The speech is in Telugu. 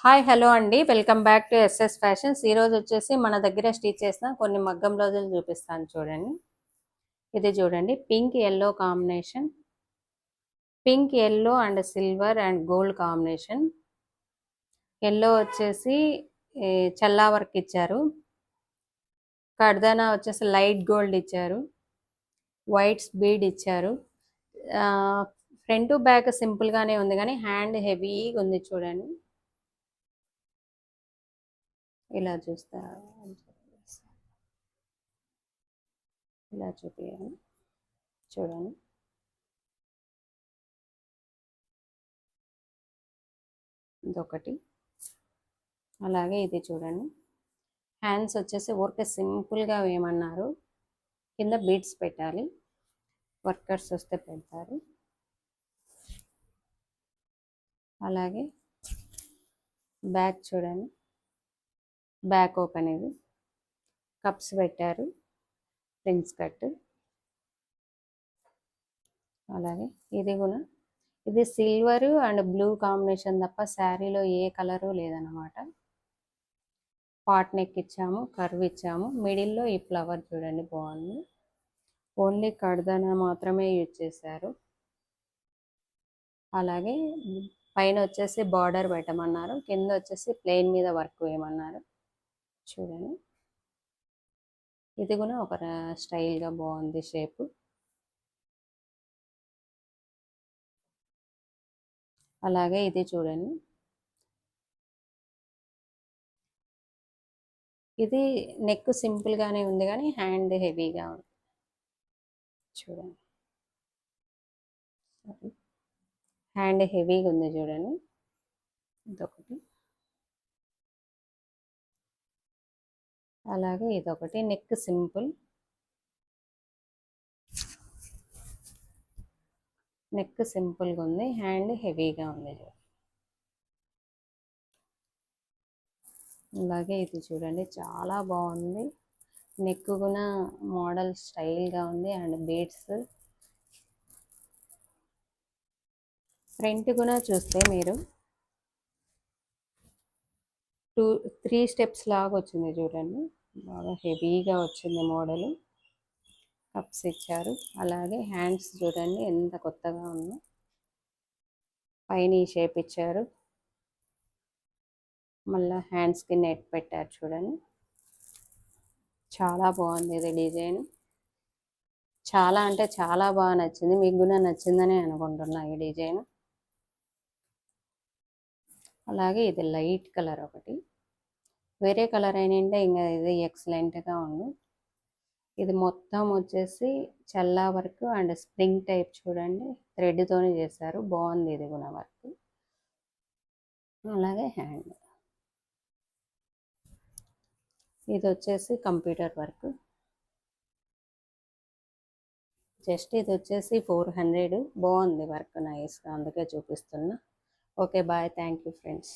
హాయ్ హలో అండి, welcome back to SS fashions. ఈరోజు వచ్చేసి మన దగ్గర స్టిచ్ చేసిన కొన్ని మగ్గం బ్లౌజులు చూపిస్తాను చూడండి. ఇది చూడండి, pink yellow combination, pink yellow and silver and gold combination. Yellow వచ్చేసి చల్లా వర్క్ ఇచ్చారు, కర్దానా వచ్చేసి లైట్ గోల్డ్ ఇచ్చారు, వైట్స్ బీడ్ ఇచ్చారు. ఫ్రంట్ బ్యాక్ సింపుల్గానే ఉంది కానీ హ్యాండ్ హెవీగా ఉంది చూడండి. ఇలా చూస్తా, ఇలా చూపించాను చూడండి. ఇదొకటి, అలాగే ఇది చూడండి. హ్యాండ్స్ వచ్చేసి ఊరికే సింపుల్గా వేయమన్నారు, కింద బీడ్స్ పెట్టాలి, వర్కర్స్ వస్తే పెడతారు. అలాగే బ్యాక్ చూడండి, బ్యాక్ ఓపెన్, ఇది కప్స్ పెట్టారు, ప్రిన్స్ కట్. అలాగే ఇది కూడా, ఇది సిల్వర్ అండ్ బ్లూ కాంబినేషన్ తప్ప శారీలో ఏ కలరు లేదన్నమాట. పాట్ నెక్ ఇచ్చాము, కర్వ్ ఇచ్చాము, మిడిల్లో ఈ ఫ్లవర్ చూడండి బాగుంది. ఓన్లీ కర్దానా మాత్రమే యూజ్ చేశారు. అలాగే పైన వచ్చేసి బార్డర్ పెట్టమన్నారు, కింద వచ్చేసి ప్లెయిన్ మీద వర్క్ వేయమన్నారు చూడండి. ఇది కూడా ఒక స్టైల్గా బాగుంది షేపు. అలాగే ఇది చూడండి, ఇది నెక్ సింపుల్గానే ఉంది కానీ హ్యాండ్ హెవీగా ఉంది చూడండి. హ్యాండ్ హెవీగా ఉంది చూడండి. ఇదొకటి, అలాగే ఇదొకటి, నెక్ సింపుల్, నెక్ సింపుల్గా ఉంది, హ్యాండ్ హెవీగా ఉంది. అలాగే ఇది చూడండి, చాలా బాగుంది, నెక్ కూడా మోడల్ స్టైల్గా ఉంది అండ్ బీడ్స్. ఫ్రంట్ కూడా చూస్తే మీరు 3 స్టెప్స్ లాగా వచ్చింది చూడండి, బాగా హెవీగా వచ్చింది మోడల్. కప్స్ ఇచ్చారు, అలాగే హ్యాండ్స్ చూడండి ఎంత కొత్తగా ఉందో, పైన ఈ షేప్ ఇచ్చారు, మళ్ళీ హ్యాండ్స్కి నెట్ పెట్టారు చూడండి. చాలా బాగుంది ఇది డిజైన్, చాలా అంటే చాలా బాగా నచ్చింది. మీకు కూడా నచ్చిందని అనుకుంటున్నా ఈ డిజైన్. అలాగే ఇది లైట్ కలర్ ఒకటి, వేరే కలర్ అయినంటే ఇంకా ఇది ఎక్సలెంట్గా ఉంది. ఇది మొత్తం వచ్చేసి చల్లా వర్క్ అండ్ స్ప్రింగ్ టైప్ చూడండి, థ్రెడ్తోనే చేశారు, బాగుంది ఇది కూడా వర్క్. అలాగే హ్యాండ్, ఇది వచ్చేసి కంప్యూటర్ వర్క్. జస్ట్ ఇది వచ్చేసి 400, బాగుంది వర్క్ నైస్గా, అందుకే చూపిస్తున్నా. Okay bye, thank you friends.